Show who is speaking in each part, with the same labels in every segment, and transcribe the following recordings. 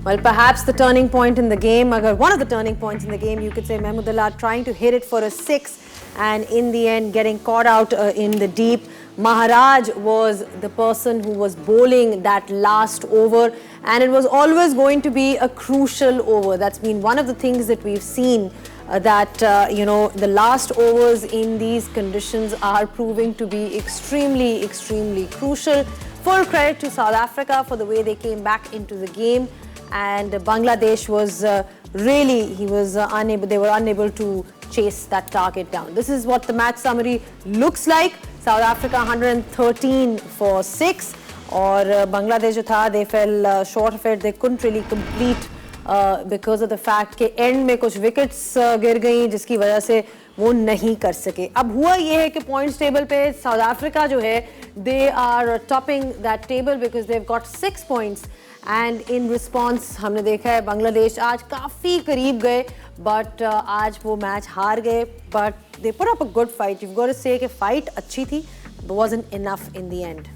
Speaker 1: Well, perhaps the turning point in the game, one of the turning points in the game, you could say Mahmudullah trying to hit it for a 6 and in the end getting caught out in the deep. Maharaj was the person who was bowling that last over, and it was always going to be a crucial over. That's been one of the things that we've seen, the last overs in these conditions are proving to be extremely, extremely crucial. Full credit to South Africa for the way they came back into the game, and Bangladesh was they were unable to chase that target down. This is what the match summary looks like. South Africa 113 for 6 और Bangladesh जो था they fell short of it. They couldn't really complete because of the fact कि end में कुछ wickets गिर गई जिसकी वजह से वो नहीं कर सके. अब हुआ ये है कि points table पे South Africa जो है they are topping that table because they've got 6 points. And in response हमने देखा है बांग्लादेश आज काफ़ी करीब गए but आज वो मैच हार गए but they put up a good fight. You've got to say कि fight अच्छी थी but wasn't enough in the end.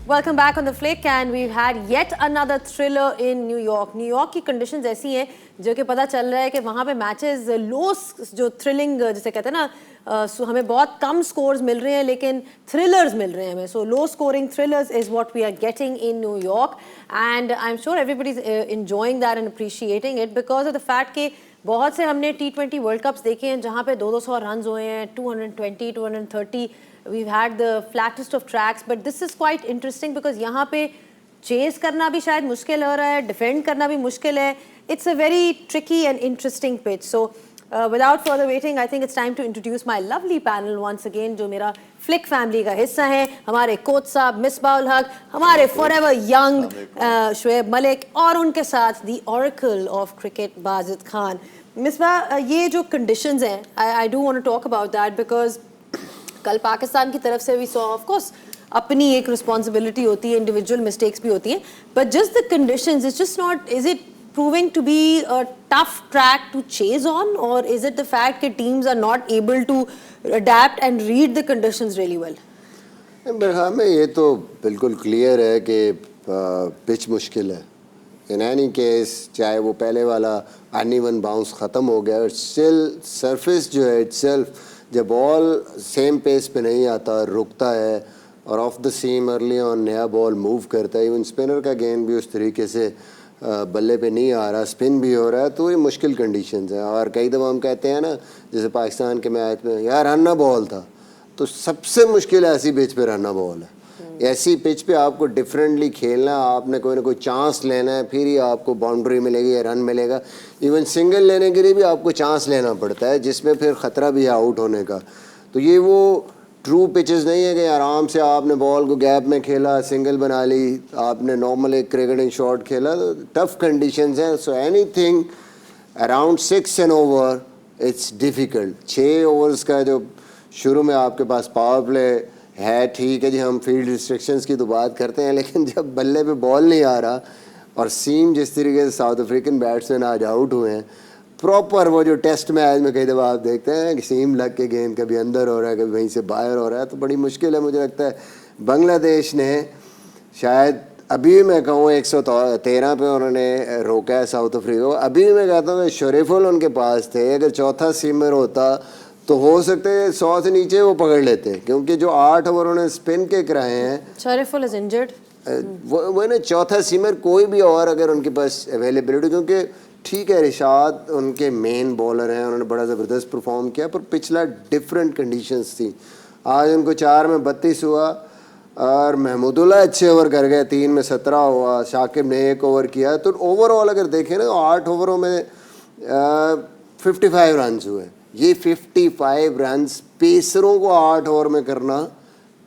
Speaker 1: Welcome back on the flick and we've had yet another thriller in New York. New York की conditions ऐसी हैं जो कि पता चल रहा है कि वहाँ पे matches low जो thrilling जिसे कहते हैं ना हमें बहुत कम scores मिल रहे हैं लेकिन thrillers मिल रहे हैं हमें. So low scoring thrillers is what we are getting in New York and I'm sure everybody's enjoying that and appreciating it because of the fact कि बहुत से हमने T20 World Cups देखे हैं जहाँ पे 200 runs हुए हैं 220, 230. We've had the flattest of tracks, but this is quite interesting because यहाँ पे chase करना भी शायद मुश्किल हो रहा है, defend करना भी मुश्किल है. It's a very tricky and interesting pitch. So, without further waiting, I think it's time to introduce my lovely panel once again, जो मेरा Flick family का हिस्सा है. हमारे कोच साहब मिसबाउल हक, हमारे forever young शुएब मलिक और उनके साथ the oracle of cricket Wajid Khan. Misbah ये जो conditions हैं, I do want to talk about that because कल पाकिस्तान की तरफ से भी सो ऑफ कोर्स अपनी एक रिस्पॉन्सिबिलिटी होती है इंडिविजुअल मिस्टेक्स भी होती हैं but just the conditions it's just not is it proving to be a tough track to chase on और इज इट द फैक्ट कि teams are not able to adapt and read the conditions really well.
Speaker 2: मेरे ख्याल में ये तो बिल्कुल clear है कि पिच मुश्किल है. इन एनी केस चाहे वो पहले वाला अनइवन बाउंस ख़त्म हो गया स्टिल सरफेस जो है इटसेल्फ जब बॉल सेम पेस पे नहीं आता रुकता है और off the seam early on नया बॉल मूव करता है इवन स्पिनर का गेंद भी उस तरीके से बल्ले पे नहीं आ रहा स्पिन भी हो रहा है तो ये मुश्किल कंडीशंस हैं. और कई दफ़ा हम कहते हैं ना जैसे पाकिस्तान के मैच में यार रन्ना बॉल था तो सबसे मुश्किल ऐसी पिच पे रन्ना बॉल है. ऐसी पिच पे आपको डिफरेंटली खेलना है आपने कोई ना कोई चांस लेना है फिर ही आपको बाउंड्री मिलेगी या रन मिलेगा. इवन सिंगल लेने के लिए भी आपको चांस लेना पड़ता है जिसमें फिर ख़तरा भी है आउट होने का. तो ये वो ट्रू पिचेस नहीं है कि आराम से आपने बॉल को गैप में खेला सिंगल बना ली आपने नॉर्मल एक क्रिकेटिंग शॉट खेला तो टफ कंडीशंस हैं. So anything around 6 and over it's difficult. 6 overs का जो शुरू में आपके पास पावर प्ले है ठीक है जी हम फील्ड रिस्ट्रिक्शंस की तो बात करते हैं लेकिन जब बल्ले पे बॉल नहीं आ रहा और सीम जिस तरीके से साउथ अफ्रीकन बैट्समैन आज आउट हुए हैं प्रॉपर वो जो टेस्ट मैच में कई दफ़ा आप देखते हैं कि सीम लग के गेंद कभी अंदर हो रहा है कभी वहीं से बाहर हो रहा है तो बड़ी मुश्किल है. मुझे लगता है बांग्लादेश ने शायद अभी मैं कहूँ 113 पे उन्होंने रोका है साउथ अफ्रीका को. अभी मैं कहता हूँ शरीफुल उनके पास थे अगर चौथा सीमर होता तो हो सकते हैं 100 से नीचे वो पकड़ लेते क्योंकि जो 8 ओवर उन्होंने स्पिन के कराए हैं
Speaker 1: शरीफुल इज इंजर्ड
Speaker 2: वो ना चौथा सीमर कोई भी और अगर उनके पास अवेलेबिलिटी क्योंकि ठीक है रिशाद उनके मेन बॉलर हैं उन्होंने बड़ा ज़बरदस्त परफॉर्म किया पर पिछला डिफरेंट कंडीशंस थी. आज उनको 4 में 32 हुआ और महमूदुल्लाह अच्छे ओवर कर गए 3 में 17 हुआ शाकिब ने 1 ओवर किया तो ओवरऑल अगर देखें ना 8 ओवरों में 55 रन हुए. ये 55 रन्स पेसरों को 8 ओवर में करना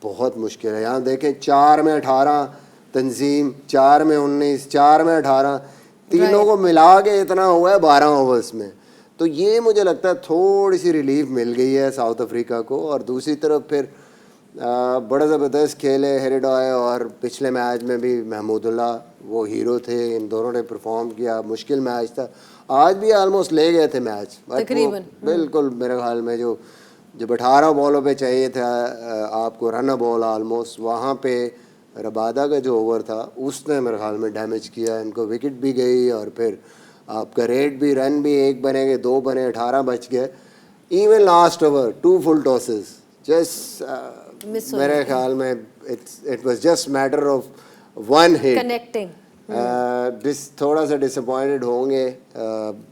Speaker 2: बहुत मुश्किल है. यहाँ देखें 4 में 18 तंजीम 4 में 19 4 में 18 तीनों को मिला के इतना हुआ है 12 ओवर्स में. तो ये मुझे लगता है थोड़ी सी रिलीफ मिल गई है साउथ अफ्रीका को. और दूसरी तरफ फिर बड़ा ज़बरदस्त खेल है हेरिडॉय और पिछले मैच में भी महमूदुल्लाह वो हीरो थे इन दोनों ने परफॉर्म किया. मुश्किल मैच था आज भी ऑलमोस्ट ले गए थे मैच तकरीबन बिल्कुल मेरे ख्याल में जब 18 बॉलों पे चाहिए था आपको रन बॉल ऑलमोस्ट वहाँ पे रबादा का जो ओवर था उसने मेरे ख्याल में डैमेज किया, इनको विकेट भी गई और फिर आपका रेट भी, रन भी 1 बने गए, 2 बने, 18 बच गए। Even last over 2 full tosses just
Speaker 1: miss हो
Speaker 2: मेरे
Speaker 1: गए।
Speaker 2: ख्याल में it was just matter of 1 hit.
Speaker 1: Connecting.
Speaker 2: थोड़ा सा डिसअपॉइंटेड होंगे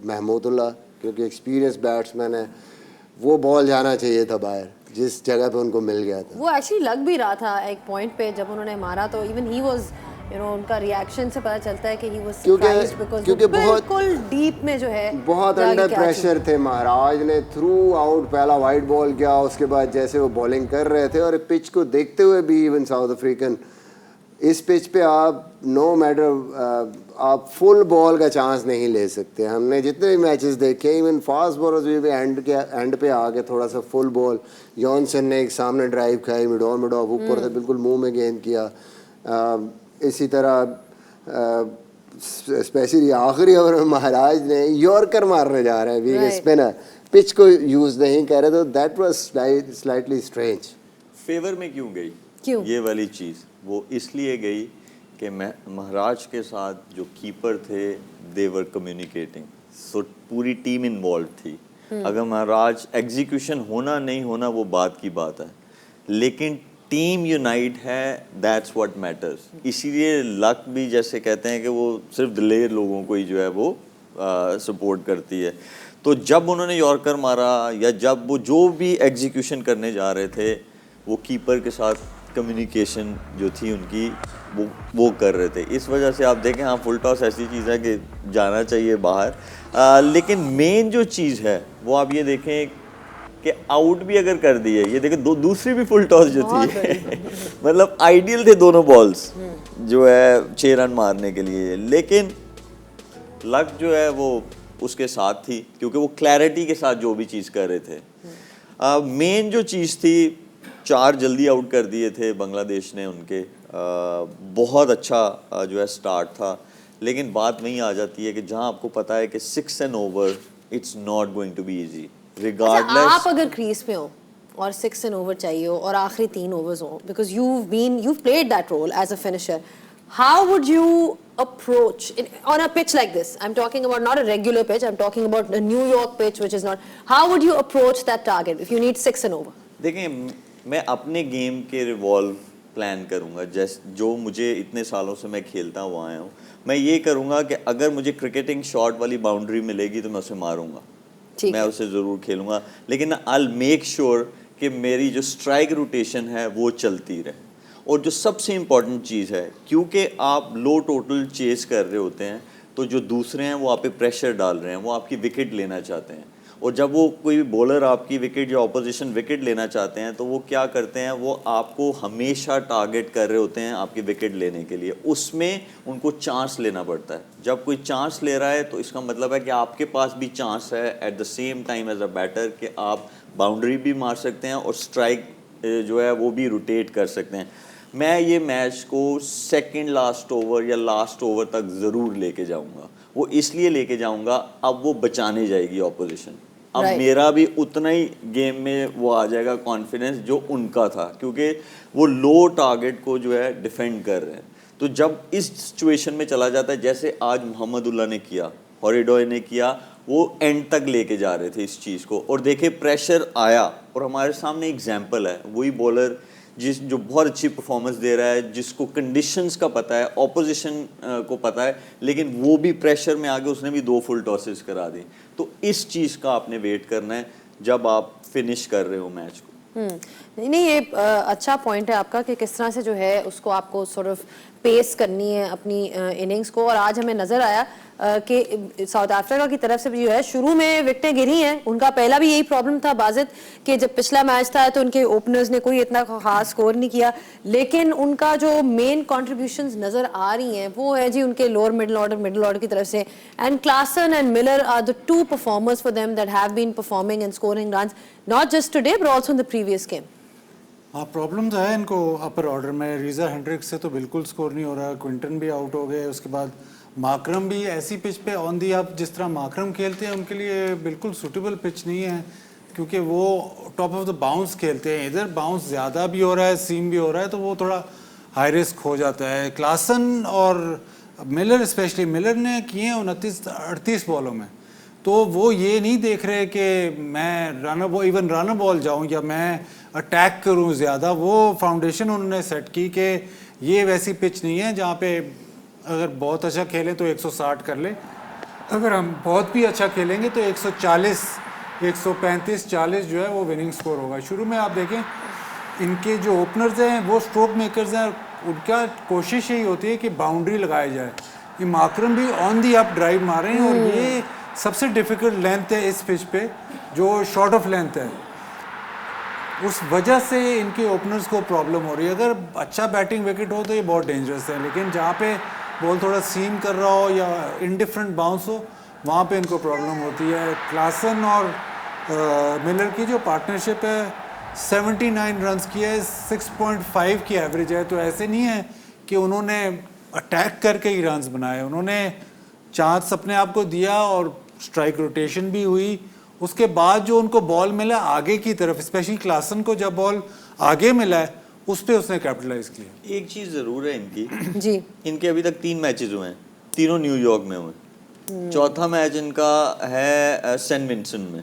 Speaker 2: महमूदुल्लाह, क्योंकि एक्सपीरियंस बैट्समैन है, वो बॉल जाना चाहिए था बाहर जिस जगह पे उनको मिल गया था।
Speaker 1: वो एक्चुअली लग भी रहा था एक पॉइंट पे जब उन्होंने मारा, तो इवन ही वाज उनका रिएक्शन से पता चलता है कि ही वाज सरप्राइज्ड बिकॉज़
Speaker 2: क्योंकि
Speaker 1: बिल्कुल डीप में जो है
Speaker 2: बहुत
Speaker 1: जाके
Speaker 2: अंडर
Speaker 1: catch
Speaker 2: प्रेशर थे। महाराज ने थ्रू आउट पहला वाइड बॉल किया, उसके बाद जैसे वो बॉलिंग कर रहे थे और पिच को देखते हुए भी इवन साउथ अफ्रीकन, इस पिच पे आप नो मैटर आप फुल बॉल का चांस नहीं ले सकते। हमने जितने भी मैचेस देखे, इवन फास्ट बॉलर्स भी एंड पे आके थोड़ा सा फुल बॉल, जॉनसन ने एक सामने ड्राइव खाई, मिड ऑफ ऊपर से बिल्कुल मुंह में गेंद किया। इसी तरह स्पेशली आखिरी ओवर में महाराज ने यॉर्कर मारने जा रहे हैं, वीक स्पिनर, पिच को यूज़ नहीं कर रहे, तो that was slightly strange.
Speaker 3: Favour में क्यों गई?
Speaker 1: क्यों?
Speaker 3: ये वाली चीज़ वो इसलिए गई कि महाराज के साथ जो कीपर थे दे वर कम्युनिकेटिंग, सो पूरी टीम इन्वॉल्व थी। अगर महाराज एग्जीक्यूशन होना नहीं होना वो बात की बात है, लेकिन टीम यूनाइट है, दैट्स व्हाट मैटर्स। इसीलिए लक भी जैसे कहते हैं कि वो सिर्फ दिलेर लोगों को ही जो है वो सपोर्ट करती है। तो जब उन्होंने यॉर्कर मारा या जब वो जो भी एग्जीक्यूशन करने जा रहे थे, वो कीपर के साथ कम्युनिकेशन जो थी उनकी वो कर रहे थे। इस वजह से आप देखें, हाँ फुल टॉस ऐसी चीज़ है कि जाना चाहिए बाहर, लेकिन मेन जो चीज़ है वो आप ये देखें कि आउट भी अगर कर दिए, ये देखें दूसरी भी फुल टॉस जो थी मतलब आइडियल थे दोनों बॉल्स जो है 6 रन मारने के लिए, लेकिन लक जो है वो उसके साथ थी क्योंकि वो क्लैरिटी के साथ जो भी चीज़ कर रहे थे। मेन जो चीज़ थी, 4 जल्दी आउट कर दिए थे बांग्लादेश ने उनके, बहुत अच्छा जो है स्टार्ट था, लेकिन बात वहीं आ जाती है कि जहां आपको पता है कि 6 and over it's not going to be easy regardless.
Speaker 1: आप अगर क्रीज पे हो और 6 एंड ओवर चाहिए हो और आखिरी 3 ओवर्स हो, because you've played that role as a finisher, how would you approach on a pitch like this? I'm talking about not a regular pitch, I'm talking about a New York pitch which is not. How would you approach that target if you need 6 and over?
Speaker 3: देखिए, मैं अपने game के revolve plan करूंगा, जैसे जो मुझे इतने सालों से मैं खेलता हुआ आया हूँ। मैं ये करूंगा कि अगर मुझे क्रिकेटिंग शॉट वाली बाउंड्री मिलेगी तो मैं उसे मारूंगा, मैं उसे ज़रूर खेलूंगा, लेकिन आई विल मेक श्योर कि मेरी जो स्ट्राइक रोटेशन है वो चलती रहे। और जो सबसे इम्पॉर्टेंट चीज़ है, क्योंकि आप लो टोटल चेस कर रहे होते हैं, तो जो दूसरे हैं वो आप पे प्रेशर डाल रहे हैं, वो आपकी विकेट लेना चाहते हैं। और जब वो कोई बॉलर आपकी विकेट या ऑपोजिशन विकेट लेना चाहते हैं, तो वो क्या करते हैं, वो आपको हमेशा टारगेट कर रहे होते हैं आपकी विकेट लेने के लिए। उसमें उनको चांस लेना पड़ता है। जब कोई चांस ले रहा है तो इसका मतलब है कि आपके पास भी चांस है at the same time as a batter कि आप बाउंड्री भी मार सकते हैं और स्ट्राइक जो है वो भी रोटेट कर सकते हैं। मैं ये मैच को सेकंड लास्ट ओवर या लास्ट ओवर तक ज़रूर लेके जाऊंगा। वो इसलिए लेके जाऊंगा, अब वो बचाने जाएगी ऑपोजिशन। अब मेरा भी उतना ही गेम में वो आ जाएगा कॉन्फिडेंस जो उनका था, क्योंकि वो लो टारगेट को जो है डिफेंड कर रहे हैं। तो जब इस सिचुएशन में चला जाता है, जैसे आज मोहम्मदुल्लाह ने किया, हॉरिडॉय ने किया, वो एंड तक लेके जा रहे थे इस चीज़ को, और देखे प्रेशर आया। और हमारे सामने एग्जाम्पल है, वही बॉलर जो बहुत अच्छी परफॉर्मेंस दे रहा है, जिसको कंडीशंस का पता है, ऑपोजिशन को पता है, लेकिन वो भी प्रेशर में आके उसने भी 2 फुल टॉसेस करा दी। तो इस चीज़ का आपने वेट करना है जब आप फिनिश कर रहे हो मैच को।
Speaker 1: नहीं, ये अच्छा पॉइंट है आपका कि किस तरह से जो है उसको आपको सॉर्ट ऑफ पेस करनी है अपनी इनिंग्स को। और आज हमें नज़र आया कि साउथ अफ्रीका की तरफ से भी जो है शुरू में विकेटें गिरी हैं। उनका पहला भी यही प्रॉब्लम था बाजिद कि जब पिछला मैच था तो उनके ओपनर्स ने कोई इतना खास स्कोर नहीं किया, लेकिन उनका जो मेन कॉन्ट्रीब्यूशंस नज़र आ रही हैं वो है जी उनके लोअर मिडिल ऑर्डर की तरफ से। And Klaasen and Miller are the 2 performers for them that have been performing and scoring runs not just today but also in the previous game.
Speaker 4: हाँ, प्रॉब्लम्स है इनको अपर ऑर्डर में। Reeza Hendricks से तो बिल्कुल स्कोर नहीं हो रहा, क्विंटन भी आउट हो गए, उसके बाद माकरम भी ऐसी पिच पे ऑन दी आप जिस तरह माकरम खेलते हैं उनके लिए बिल्कुल सूटेबल पिच नहीं है, क्योंकि वो टॉप ऑफ द बाउंस खेलते हैं। इधर बाउंस ज़्यादा भी हो रहा है, सीम भी हो रहा है, तो वो थोड़ा हाई रिस्क हो जाता है। क्लासन और मिलर, स्पेशली मिलर ने किए हैं 29-38 बॉलों में, तो वो ये नहीं देख रहे कि मैं रनर बॉल जाऊं या मैं अटैक करूं ज़्यादा। वो फाउंडेशन उन्होंने सेट की कि ये वैसी पिच नहीं है जहाँ पे अगर बहुत अच्छा खेलें तो 160 कर ले, अगर हम बहुत भी अच्छा खेलेंगे तो 140, 135, 40 जो है वो विनिंग स्कोर होगा। शुरू में आप देखें इनके जो ओपनर्स हैं वो स्ट्रोक मेकर्स हैं, उनका कोशिश यही होती है कि बाउंड्री लगाया जाए। ये माकरम भी ऑन दी अप ड्राइव मारे हैं और ये सबसे डिफ़िकल्ट लेंथ है इस पिच पे, जो शॉर्ट ऑफ लेंथ है, उस वजह से इनके ओपनर्स को प्रॉब्लम हो रही है। अगर अच्छा बैटिंग विकेट हो तो ये बहुत डेंजरस है, लेकिन जहाँ पे बॉल थोड़ा सीम कर रहा हो या इनडिफरेंट बाउंस हो वहाँ पे इनको प्रॉब्लम होती है। क्लासन और मिलर की जो पार्टनरशिप है 79 रन्स की है, 6.5 की एवरेज है, तो ऐसे नहीं है कि उन्होंने अटैक करके ही रन्स बनाए, उन्होंने चांस अपने आप को दिया और स्ट्राइक रोटेशन भी हुई। उसके बाद जो उनको बॉल मिला आगे की तरफ, स्पेशली क्लासन को जब बॉल आगे मिला है उस पर उसने कैपिटलाइज किया।
Speaker 3: एक चीज़ ज़रूर है इनकी
Speaker 1: जी,
Speaker 3: इनके अभी तक 3 मैचेस हुए हैं, तीनों न्यूयॉर्क में हुए। चौथा मैच इनका है सेंट विंसेंट में।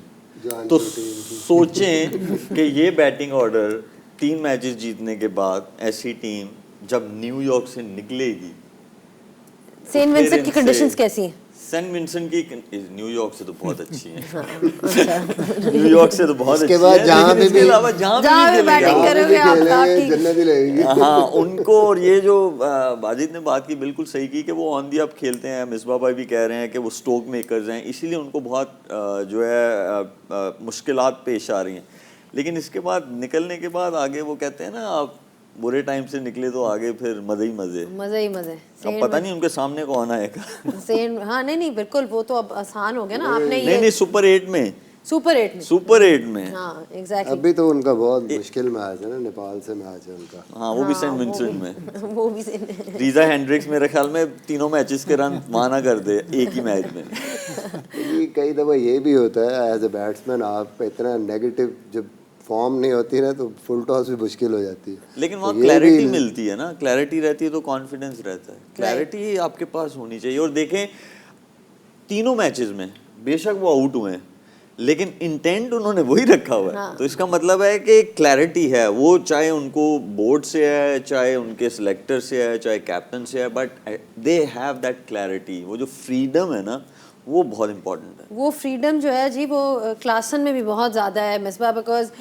Speaker 3: तो सोचें कि ये बैटिंग ऑर्डर 3 मैचेस जीतने के बाद ऐसी टीम जब न्यूयॉर्क से निकलेगी,
Speaker 1: सेंट विंसेंट की कंडीशंस कैसी हैं?
Speaker 3: सेंट विंसेंट की न्यूयॉर्क से तो बहुत अच्छी है। न्यूयॉर्क से तो बहुत अच्छी
Speaker 2: बाद
Speaker 3: है,
Speaker 2: जहाँ
Speaker 3: लेकिन
Speaker 2: पे
Speaker 3: इसके
Speaker 2: भी-
Speaker 3: अलावा जहाँ
Speaker 1: जहाँ
Speaker 3: भी
Speaker 1: भी बैटिंग
Speaker 3: खेलेंगे,
Speaker 1: करोगे आप ठीक।
Speaker 2: जन्नत ही लगेगी।
Speaker 3: हाँ उनको, और ये जो बाजिद ने बात की बिल्कुल सही की कि वो ऑन दी अप खेलते हैं। मिसबा भाई भी कह रहे हैं कि वो स्ट्रोक मेकर्स हैं, इसीलिए उनको बहुत जो है मुश्किलात पेश आ रही हैं। लेकिन इसके बाद निकलने के बाद आगे वो कहते हैं ना, आप बुरे टाइम से निकले तो आगे फिर मज़े ही मज़े।
Speaker 1: मज़े ही मज़े।
Speaker 3: अब पता नहीं उनके सामने कौन आएगा।
Speaker 1: सेंट, हाँ नहीं बिल्कुल, वो तो अब आसान हो गया ना, आपने
Speaker 3: नहीं
Speaker 1: ये
Speaker 3: सुपर 8 में,
Speaker 1: सुपर 8 में,
Speaker 3: सुपर 8 में।
Speaker 1: हाँ एग्जैक्टली,
Speaker 2: अभी तो उनका बहुत मुश्किल मैच है ना, नेपाल से मैच है उनका।
Speaker 3: हाँ वो भी सेंट विंसेंट में।
Speaker 1: वो भी सेंट।
Speaker 3: रीजा हेंड्रिक्स मेरे ख्याल में तीनों मैचेस के रन माना कर दे एक ही मैच में।
Speaker 2: कई दफ़ा ये भी होता है एज ए बैट्समैन, आप इतना नेगेटिव जब फॉर्म नहीं होती ना तो फुल टॉस भी मुश्किल हो जाती है।
Speaker 3: लेकिन वहाँ
Speaker 2: तो ये
Speaker 3: क्लैरिटी
Speaker 2: भी-
Speaker 3: मिलती है ना, क्लैरिटी रहती है तो कॉन्फिडेंस रहता है। क्लैरिटी आपके पास होनी चाहिए। और देखें तीनों मैचेस में बेशक वो आउट हुए हैं, लेकिन इंटेंट उन्होंने वही रखा हुआ है।
Speaker 1: हाँ।
Speaker 3: तो इसका मतलब है कि क्लैरिटी है, वो चाहे उनको बोर्ड से है, चाहे उनके सिलेक्टर से है, चाहे कैप्टन से है, but they have that clarity. वो जो फ्रीडम है ना, वो बहुत इंपॉर्टेंट है।
Speaker 1: वो फ्रीडम जो है जी, वो क्लासन में भी बहुत ज़्यादा है मिसबा, बिकॉज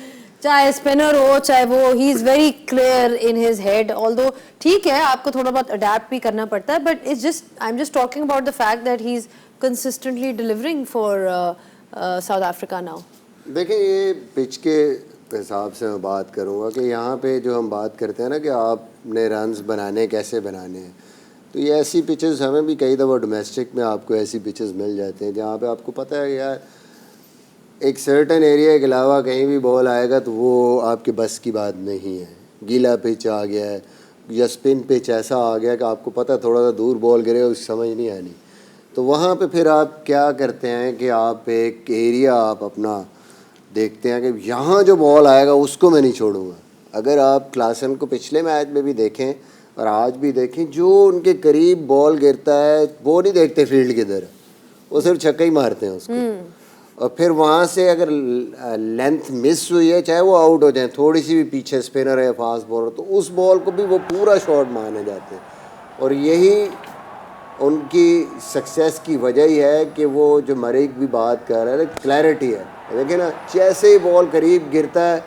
Speaker 1: चाहे स्पिनर हो चाहे वो, he is very clear in his head. Although ठीक है आपको थोड़ा बहुत अडेप्ट भी करना पड़ता है, but it's just, I am just talking about the fact that he is consistently delivering for south Africa now.
Speaker 2: देखिए ये पिच के हिसाब से मैं बात करूँगा कि यहाँ पे जो हम बात करते हैं ना कि आपने रन्स बनाने कैसे बनाने हैं, तो ये ऐसी पिचेस हमें भी कई दफ़ा डोमेस्टिक में आपको ऐसी पिचेस मिल जाते हैं जहाँ पे आपको पता है यार एक सर्टन एरिया के अलावा कहीं भी बॉल आएगा तो वो आपके बस की बात नहीं है। गीला पिच आ गया है या स्पिन पिच ऐसा आ गया कि आपको पता है थोड़ा सा दूर बॉल गिरे उसकी समझ नहीं आनी, तो वहाँ पे फिर आप क्या करते हैं कि आप एक एरिया आप अपना देखते हैं कि यहाँ जो बॉल आएगा उसको मैं नहीं छोड़ूंगा। अगर आप क्लासन को पिछले मैच में भी देखें और आज भी देखें, जो उनके करीब बॉल गिरता है वो नहीं देखते फील्ड किधर, वो सिर्फ छक्का ही मारते हैं उसको। और फिर वहाँ से अगर लेंथ मिस हुई है, चाहे वो आउट हो जाए, थोड़ी सी भी पीछे स्पिनर है फास्ट बॉलर, तो उस बॉल को भी वो पूरा शॉट माने जाते हैं। और यही उनकी सक्सेस की वजह ही है कि वो जो मरीक भी बात कर रहा है, क्लैरिटी है। देखिए ना, जैसे ही बॉल करीब गिरता है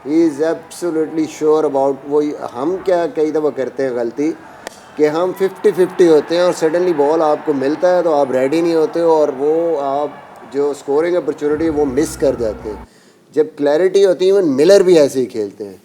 Speaker 2: he is absolutely sure about. वो हम क्या कई दफ़ा करते हैं गलती कि हम 50-50 होते हैं और सडनली बॉल आपको मिलता है तो आप रेडी नहीं होते और वो आप जो स्कोरिंग अपॉर्चुनिटी वो मिस कर जाते हैं। जब क्लैरिटी होती है, इवन मिलर भी ऐसे ही खेलते हैं।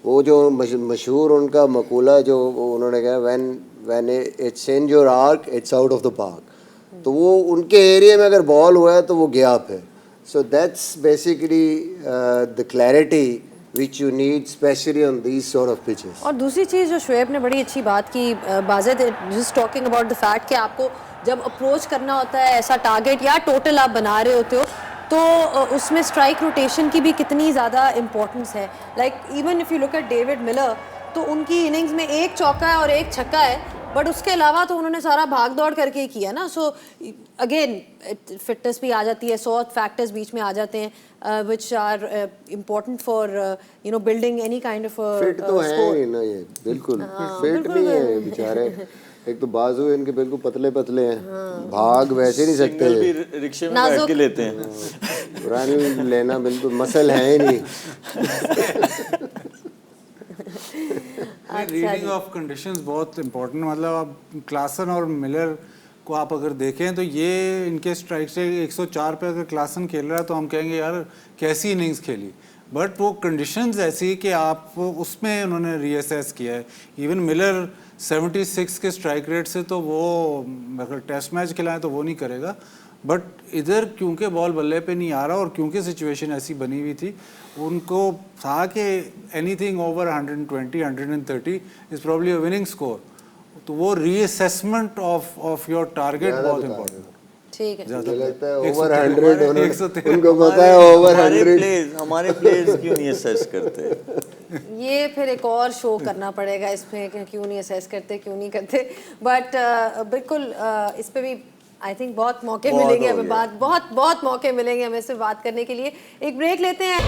Speaker 2: वो जो मशहूर उनका मकूला जो उन्होंने कहा, when it's in your arc it's out of the park, तो वो उनके एरिया में अगर बॉल हुआ है तो वो गया फिर। So that's basically the clarity which you need especially on these sort of pitches।
Speaker 1: और दूसरी चीज़ जो शुएब ने बड़ी अच्छी बात की, बाज़त just talking about the fact कि आपको जब अप्रोच करना होता है ऐसा टारगेट या टोटल आप बना रहे होते हो, तो उसमें स्ट्राइक रोटेशन की भी कितनी ज़्यादा इंपॉर्टेंस है। Like even if you look at David Miller, तो उनकी इनिंग्स में एक चौका है और एक छक्का है, बट उसके अलावा तो उन्होंने सारा भाग दौड़ करके ही किया ना. सो अगेन फिटनेस भी आ जाती है, 100 फैक्टर्स बीच में आ जाते हैं which are important for you know building any kind of
Speaker 2: fit तो है ही ना ये, बिल्कुल फिट नहीं है बेचारे. एक तो बाजू इनके बिल्कुल पतले पतले हैं, भाग वैसे नहीं सकते.
Speaker 3: सिंगल भी रिक्शे में बैठ के लेते हैं.
Speaker 2: रन लेना बिल्कुल मसल है ही नहीं.
Speaker 4: रीडिंग ऑफ कंडीशंस बहुत इंपॉर्टेंट. मतलब आप क्लासन और मिलर को आप अगर देखें तो ये इनके स्ट्राइक से 104 पे अगर क्लासन खेल रहा है तो हम कहेंगे यार कैसी इनिंग्स खेली, बट वो कंडीशंस ऐसी कि आप उसमें उन्होंने रीअसेस किया है. इवन मिलर 76 के स्ट्राइक रेट से तो वो अगर टेस्ट मैच खिलाएं तो वो नहीं करेगा, बट इधर क्योंकि बॉल बल्ले पे नहीं आ रहा और क्योंकि सिचुएशन ऐसी बनी हुई थी, उनको था कि anything over 120 130 is probably a winning score. तो वो रीअसेसमेंट ऑफ योर टारगेट बहुत इंपॉर्टेंट.
Speaker 1: ठीक है.
Speaker 2: मुझे लगता है ओवर 100 उनको पता है ओवर 100.
Speaker 3: हमारे प्लेयर्स क्यों नहीं असेस करते?
Speaker 1: ये फिर एक और शो करना पड़ेगा इसमें कि क्यों नहीं असेस करते, क्यों नहीं करते. बट बिल्कुल इस पे भी आई थिंक बहुत मौके मिलेंगे हमें, बहुत मौके मिलेंगे हमें इस पे बात करने के लिए. एक ब्रेक लेते हैं.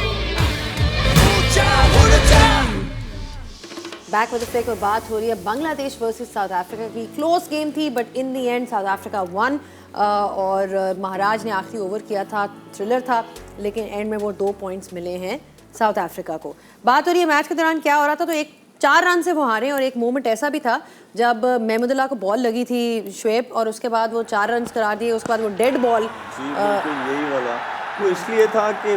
Speaker 1: बैक विद द फ्लिक और बात हो रही है बांग्लादेश वर्सेस साउथ अफ्रीका की. क्लोज गेम थी but in the end south Africa one. और महाराज ने आखिरी ओवर किया था, थ्रिलर था, लेकिन एंड में वो 2 पॉइंट्स मिले हैं साउथ अफ्रीका को. बात हो रही है मैच के दौरान क्या हो रहा था. तो एक 4 रन से वो हारे और एक मोमेंट ऐसा भी था जब महमूदुल्लाह को बॉल लगी थी शुएब और उसके बाद वो 4 रन करार दिए. उसके बाद वो डेड बॉल.
Speaker 3: यही वाला वो इसलिए था कि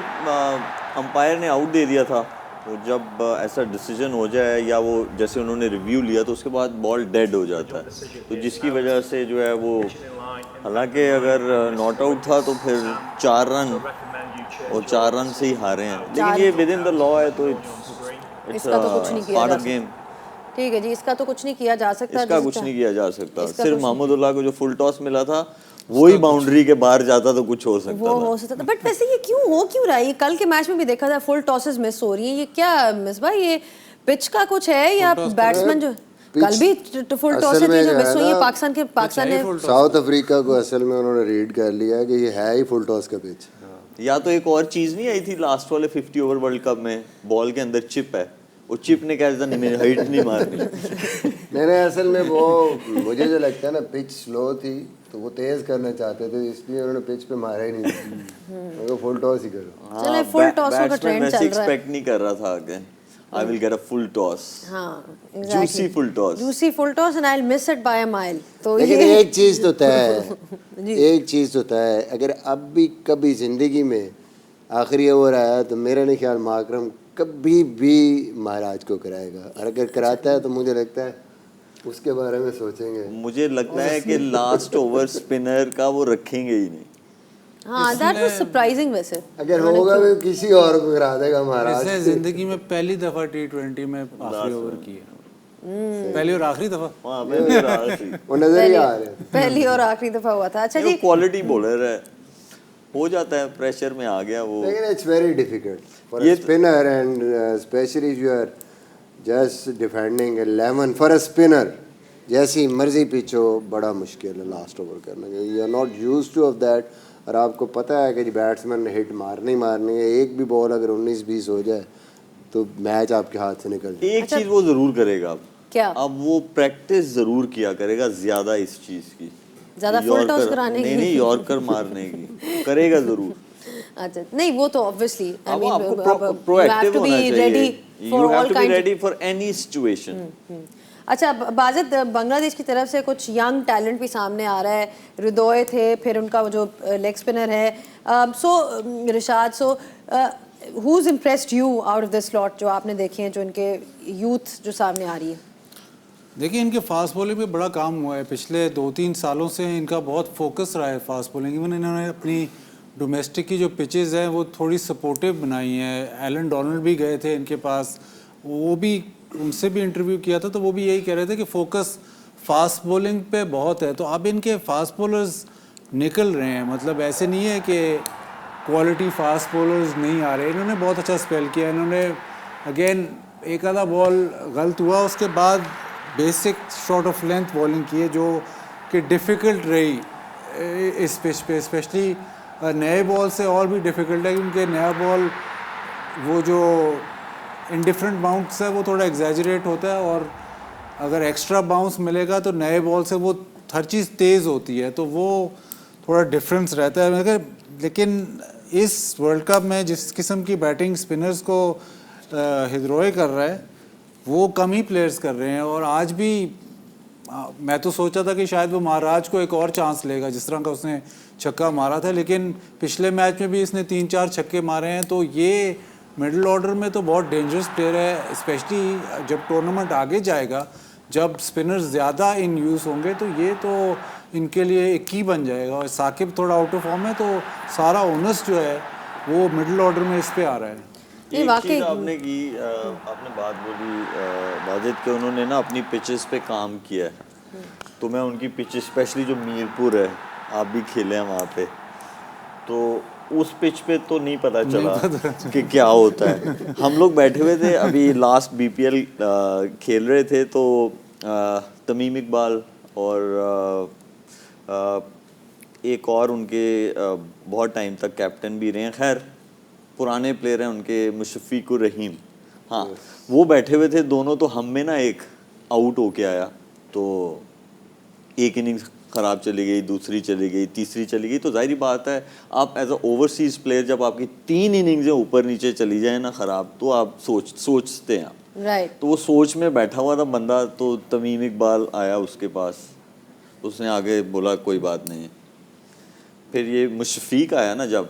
Speaker 3: अंपायर ने आउट दे दिया था. तो जब ऐसा डिसीजन हो जाए या वो जैसे उन्होंने रिव्यू लिया तो उसके बाद बॉल डेड हो जाता है, तो जिसकी वजह से जो है वो, हालांकि अगर नॉट आउट था तो फिर 4 रन और 4 रन से ही हारे हैं. लेकिन ये विद इन द लॉ है तो
Speaker 1: इसका तो कुछ नहीं किया
Speaker 3: पार्ट
Speaker 1: जा
Speaker 3: ऑफ गेम.
Speaker 1: ठीक है जी, इसका तो कुछ नहीं किया जा सकता.
Speaker 3: इसका कुछ नहीं किया जा सकता.
Speaker 1: इसका
Speaker 3: सिर्फ
Speaker 1: कुछ
Speaker 3: महमूदुल्लाह को जो फुल टॉस मिला था वही बाउंड्री के बाहर जाता तो कुछ हो सकता
Speaker 1: वो
Speaker 3: था.
Speaker 1: हो सकता था. बट वैसे ये क्यों रहा है? ये कल के मैच में भी देखा था, फुल टॉसेस मिस हो रही हैं. ये क्या मिस भाई, ये पिच का कुछ है या बैट्समैन जो कल भी फुल टॉसेस थी जो मिस हुई है पाकिस्तान ने.
Speaker 2: साउथ अफ्रीका को असल में उन्होंने रीड कर लिया है कि ये है ही फुल टॉस का पिच.
Speaker 3: या तो एक और चीज नहीं आई थी लास्ट वाले 50 ओवर वर्ल्ड कप में, बॉल के अंदर चिप है, वो चिप ने कहा था नहीं मेरी हाइट नहीं मारनी.
Speaker 2: मैंने असल में वो मुझे जो लगता है ना पिच स्लो थी तो वो तेज करना चाहते थे, इसलिए उन्होंने पिच पे मारा ही नहीं. उनको फुल टॉस ही करो.
Speaker 1: चले फुल टॉसों का ट्रेंड चल रहा है.
Speaker 3: एक्सपेक्ट नहीं कर रहा था कि I will get a full toss.
Speaker 1: हाँ,
Speaker 3: juicy full toss.
Speaker 1: Juicy full toss and I will miss it by a mile. तो
Speaker 2: लेकिन
Speaker 1: ये
Speaker 2: एक चीज तो तय है, एक चीज तो तय है, अगर अब भी कभी जिंदगी में आखिरी ओवर आया तो मेरा नहीं ख्याल माकरम कभी भी महाराज को कराएगा. और अगर कराता है तो मुझे लगता है उसके बारे में सोचेंगे.
Speaker 3: मुझे लगता है कि लास्ट ओवर स्पिनर का वो रखेंगे ही नहीं.
Speaker 1: हाँ, दैट वाज सरप्राइजिंग. वैसे
Speaker 2: अगर होगा भी किसी और को करा देगा महाराज.
Speaker 4: ऐसे जिंदगी में पहली दफा T20 में आखिरी ओवर किया, पहली और आखिरी दफा.
Speaker 3: वहाँ पे मेरा आखिरी.
Speaker 2: वो नजर ही आ रहे हैं.
Speaker 1: पहली और आखिरी दफा हुआ था. अच्छा जी,
Speaker 3: क्वालिटी बॉलर है, हो जाता है, प्रेशर में आ गया वो.
Speaker 2: लेकिन it's very difficult for a spinner and specially if you are just defending 11 for a spinner. जैसी मर्जी पिच हो, बड़ा मुश्किल है लास्ट ओवर करना. You are not used to of that. और आपको पता है कि बैट्समैन ने हिट मारनी मारनी है. एक भी बॉल अगर 19-20 हो जाए तो मैच आपके हाथ से निकल जाए.
Speaker 3: एक चीज वो जरूर करेगा अब,
Speaker 1: क्या?
Speaker 3: अब वो प्रैक्टिस जरूर किया करेगा ज्यादा इस चीज की,
Speaker 1: ज्यादा फुल टॉस कराने की.
Speaker 3: नहीं यॉर्कर मारने की करेगा जरूर.
Speaker 1: अच्छा, नहीं वो तो ऑब्वियसली आई मीन
Speaker 3: आपको प्रोएक्टिव होना चाहिए. You have to be ready for any situation.
Speaker 1: अच्छा, बाजिद, बांग्लादेश की तरफ से कुछ यंग टैलेंट भी सामने आ रहा है. हृदय थे, फिर उनका वो जो लेग स्पिनर है. So Rishad, so who is impressed you out of this lot जो आपने देखे हैं, जो इनके यूथ जो सामने आ रही है?
Speaker 4: देखिए, इनके फास्ट बॉलिंग पे बड़ा काम हुआ है. पिछले 2-3 सालों से इनका बहुत फोकस रहा है फास्ट बॉलिंग. इवन इन्होंने अपनी डोमेस्टिक की जो पिचेस हैं वो थोड़ी सपोर्टिव बनाई हैं. एलन डोनाल्ड भी गए थे इनके पास, वो भी उनसे भी इंटरव्यू किया था तो वो भी यही कह रहे थे कि फोकस फास्ट बॉलिंग पे बहुत है. तो अब इनके फास्ट बॉलर्स निकल रहे हैं. मतलब ऐसे नहीं है कि क्वालिटी फास्ट बॉलर्स नहीं आ रहे. इन्होंने बहुत अच्छा स्पेल किया. इन्होंने अगेन एक आधा बॉल गलत हुआ, उसके बाद basic shot of length bowling की है जो कि डिफ़िकल्ट रही इस पिच पे, स्पेशली नए बॉल से और भी डिफ़िकल्ट है क्योंकि नया बॉल वो जो इंडिफरेंट बाउंस है वो थोड़ा एग्जैजरेट होता है, और अगर एक्स्ट्रा बाउंस मिलेगा तो नए बॉल से वो हर चीज़ तेज़ होती है, तो वो थोड़ा डिफरेंस रहता है मगर। लेकिन इस वर्ल्ड कप में जिस किस्म की बैटिंग स्पिनर्स को हिद्रोए कर रहा है वो कम ही प्लेयर्स कर रहे हैं। और आज भी मैं तो सोचा था कि शायद वो महाराज को एक और चांस लेगा जिस तरह का उसने छक्का मारा था, लेकिन पिछले मैच में भी इसने 3-4 छक्के मारे हैं, तो ये मिडिल ऑर्डर में तो बहुत डेंजरस प्लेयर है, स्पेशली जब टूर्नामेंट आगे जाएगा, जब स्पिनर्स ज़्यादा इन यूज़ होंगे तो ये तो इनके लिए एक की बन जाएगा। और साकिब थोड़ा आउट ऑफ फॉर्म है तो सारा ओनस जो है वो मिडिल ऑर्डर में इस पे आ रहा है।
Speaker 3: एक चीज़ आपने की, आपने बात बोली वाजिद के उन्होंने ना अपनी पिचेस पे काम किया है, तो मैं उनकी पिचेस स्पेशली जो मीरपुर है, आप भी खेले हैं वहाँ पे, तो उस पिच पे तो नहीं पता चला कि क्या होता है। हम लोग बैठे हुए थे अभी लास्ट बीपीएल खेल रहे थे, तो तमीम इकबाल और एक और उनके बहुत टाइम तक कैप्टन भी रहे हैं, खैर पुराने प्लेयर हैं उनके, मुशफ़िकुर रहीम, हाँ वो बैठे हुए थे दोनों, तो हम में ना एक आउट होके आया, तो एक इनिंग्स ख़राब चली गई, दूसरी चली गई, तीसरी चली गई, तो जाहिर बात है आप एज अ ओवरसीज़ प्लेयर जब आपकी 3 इनिंग्सें ऊपर नीचे चली जाए ना ख़राब, तो आप सोचते हैं
Speaker 1: राइट।
Speaker 3: तो वो सोच में बैठा हुआ था बंदा, तो तमीम इकबाल आया उसके पास, उसने आगे बोला कोई बात नहीं। फिर ये मुशफ़ीक आया ना जब,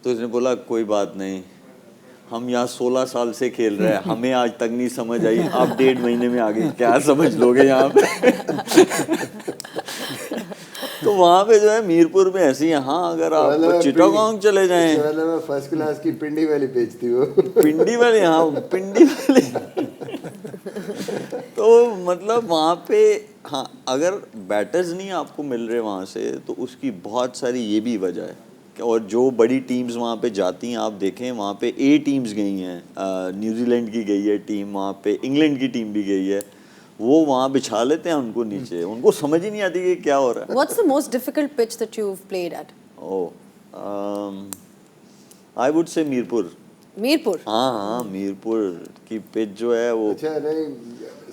Speaker 3: तो उसने बोला कोई बात नहीं, हम यहाँ 16 साल से खेल रहे हैं, हमें आज तक नहीं समझ आई, आप 1.5 महीने में आगे क्या समझ लोगे यहाँ पे। तो वहाँ पे जो है मीरपुर में ऐसी, यहाँ अगर आप चिटागोंग चले जाएं,
Speaker 2: मैं फर्स्ट क्लास की पिंडी वाली पेज थी वो,
Speaker 3: पिंडी वाली, हाँ पिंडी वाली। तो मतलब वहाँ पे हाँ, अगर बैटर्स नहीं आपको मिल रहे वहाँ से, तो उसकी बहुत सारी ये भी वजह है। और जो बड़ी टीम्स वहाँ पे जाती हैं, आप देखें वहाँ पे ए टीम्स गई हैं, न्यूजीलैंड की गई है टीम, वहाँ पे इंग्लैंड की टीम भी गई है, वो वहाँ बिछा लेते हैं उनको नीचे, उनको समझ ही नहीं आती कि क्या हो रहा है।
Speaker 1: What's the most difficult pitch that you've played at?
Speaker 3: I would say Mirpur.
Speaker 1: Mirpur?
Speaker 3: हाँ, मीरपुर की पिच जो है वो,
Speaker 2: अच्छा नहीं,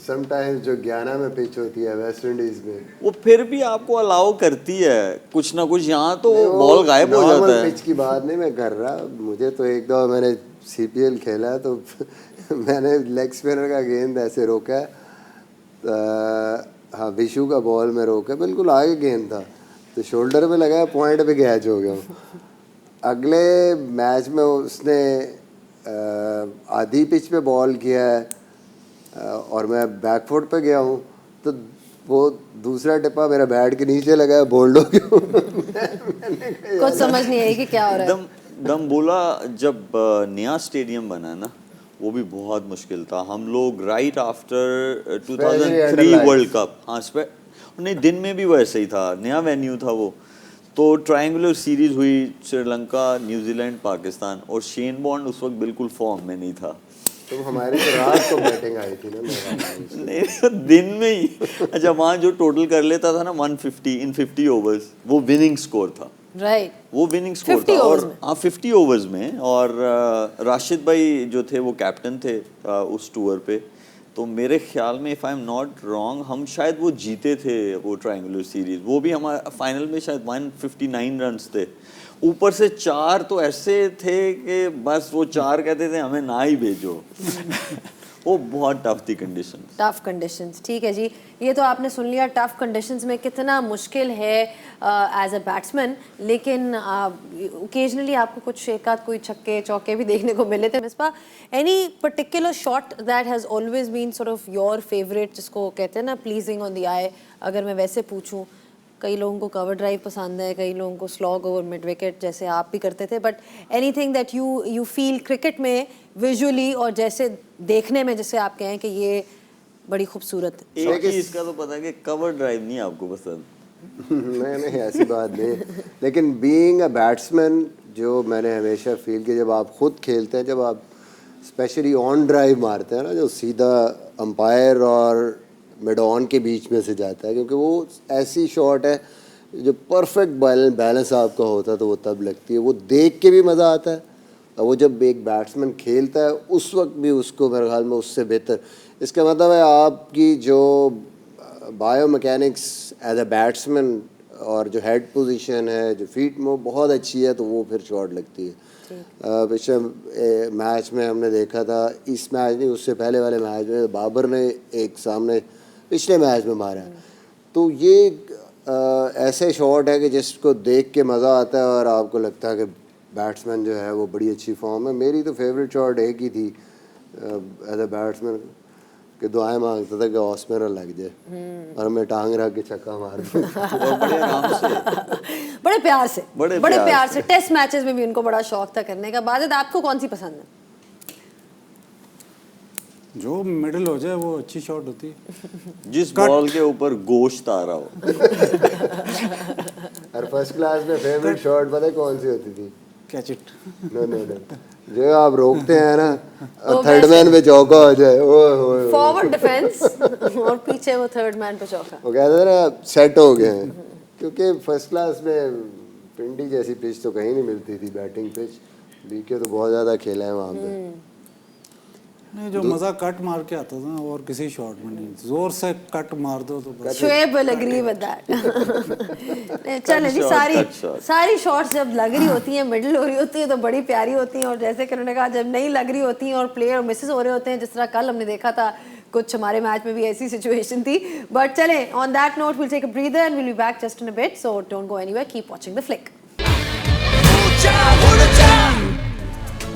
Speaker 2: समटाइम्स जो गयाना में पिच होती है वेस्ट इंडीज में,
Speaker 3: वो फिर भी आपको अलाउ करती है कुछ ना कुछ, यहाँ तो बॉल गायब हो जाता है।
Speaker 2: पिच की बात नहीं मैं कर रहा, मुझे तो एक दो मैंने सीपीएल खेला है, तो मैंने लेग स्पिनर का गेंद ऐसे रोका है, हाँ विशु का बॉल में रोका, बिल्कुल आगे गेंद था, तो शोल्डर पे लगा, पॉइंट पे कैच हो गया। अगले मैच में उसने आधी पिच पे बॉल किया है और मैं बैकफुट पे गया हूँ, तो वो दूसरा टिप्पा मेरा बैट के नीचे लगा है, बोल्ड हो गया।
Speaker 1: कुछ समझ नहीं आई कि क्या हो रहा है।
Speaker 3: दम बोला जब नया स्टेडियम बना ना, वो भी बहुत मुश्किल था। हम लोग राइट आफ्टर 2003 वर्ल्ड कप, हाँ नहीं दिन में भी वैसे ही था, नया वेन्यू था वो, तो ट्रायंगुलर सीरीज हुई श्रीलंका, न्यूजीलैंड, पाकिस्तान, और शेन बॉन्ड उस वक्त बिल्कुल फॉर्म में नहीं था।
Speaker 2: तो हमारी तो रात को बैटिंग आई थी ना
Speaker 3: नहीं दिन में ही। अच्छा, वहाँ जो टोटल कर लेता था ना 150 इन 50 ओवर्स, वो विनिंग स्कोर था।
Speaker 1: राइट,
Speaker 3: वो विनिंग स्कोर था। और हाँ 50 ओवर्स में, और राशिद भाई जो थे वो कैप्टन थे उस टूर पे, तो मेरे ख्याल में if I am not wrong हम शायद वो जीते थे वो ट्रायंगुलर सीरीज, वो भी हमारा फाइनल में शायद 159 रन्स थे, ऊपर से 4 तो ऐसे थे कि बस वो 4 कहते थे हमें ना ही भेजो। वो बहुत टफ थी कंडीशन,
Speaker 1: टफ कंडीशंस। ठीक है जी, ये तो आपने सुन लिया टफ कंडीशंस में कितना मुश्किल है एज अ बैट्समैन, लेकिन ओकेजनली आपको कुछ एक आध कोई छक्के चौके भी देखने को मिले थे। Misbah, any particular shot that has always been sort of your favourite, जिसको कहते हैं ना प्लीजिंग ऑन द आई? अगर मैं वैसे पूछूं, कई लोगों को कवर ड्राइव पसंद है, कई लोगों को स्लॉग ओवर मिड विकेट जैसे आप भी करते थे, but anything that you feel cricket में विजुअली और जैसे देखने में, जैसे आप कहें कि ये बड़ी खूबसूरत है?
Speaker 3: एक चीज़ का तो पता है कि कवर ड्राइव नहीं आपको पसंद।
Speaker 2: नहीं ऐसी बात नहीं, लेकिन बीइंग अ बैट्समैन जो मैंने हमेशा फील किया, जब आप खुद खेलते हैं, जब आप स्पेशली ऑन ड्राइव मारते हैं ना, जो सीधा अंपायर और मिड ऑन के बीच में से जाता है, क्योंकि वो ऐसी शॉट है जो परफेक्ट बैलेंस आपका होता है, तो वो तब लगती है, वो देख के भी मज़ा आता है। और वो जब एक बैट्समैन खेलता है उस वक्त भी उसको मेरे ख्याल में उससे बेहतर, इसका मतलब है आपकी जो biomechanics as a batsman और जो हेड पोजीशन है, जो फीट में बहुत अच्छी है, तो वो फिर शॉट लगती है। पिछले मैच में हमने देखा था, इस मैच नहीं उससे पहले वाले मैच में बाबर ने एक सामने पिछले मैच में मारा है, तो ये ऐसे शॉट है कि जिसको देख के मज़ा आता है और आपको लगता है कि बैट्समैन जो है वो बड़ी अच्छी फॉर्म है। मेरी तो फेवरेट शॉट एक ही थी एज अ बैट्समैन, कि दुआएं मांगता था कि ऑस्मेरर लग जाए और मैं टांग रख के छक्का मार दूं।
Speaker 3: और बड़े आराम से,
Speaker 1: बड़े प्यार से,
Speaker 3: बड़े
Speaker 1: प्यार से टेस्ट मैचेस में भी उनको बड़ा शौक था करने का। बाजिद, आपको कौन सी पसंद है?
Speaker 4: जो मिडिल हो जाए वो अच्छी शॉट होती है।
Speaker 3: जिस बॉल के ऊपर गोश्त आ रहा हो।
Speaker 2: और फर्स्ट क्लास में फेवरेट शॉट पता है कौन सी होती थी?
Speaker 4: Catch it.
Speaker 2: नो, जो आप रोकते हैं ना, थर्ड मैन पे चौका हो जाए, ओए
Speaker 1: फॉरवर्ड डिफेंस और पीछे वो थर्ड मैन पे चौका।
Speaker 2: वो कहते हैं ना सेट हो गए हैं, क्योंकि फर्स्ट क्लास में पिंडी जैसी पिच तो कहीं नहीं मिलती थी, बैटिंग पिच। बीके तो बहुत ज़्यादा खेला है वहाँ पे।
Speaker 4: नहीं, जो मजा कट मार के आता था और किसी शॉट में नहीं, जोर से कट मार दो तो बस।
Speaker 1: Shoaib will agree with that. चलें जी, सारी शॉट्स जब लग रही होती हैं, मिडिल हो रही होती है, तो बड़ी प्यारी होती हैं, और जैसे कि उन्होंने कहा जब नहीं लग रही होती हैं और प्लेयर मिसेस हो रहे होते हैं, जिस तरह कल हमने देखा था, कुछ हमारे मैच में भी ऐसी सिचुएशन थी। बट चलें, on that note will take a breather and will be back just in a bit, so don't go anywhere, keep watching the flick.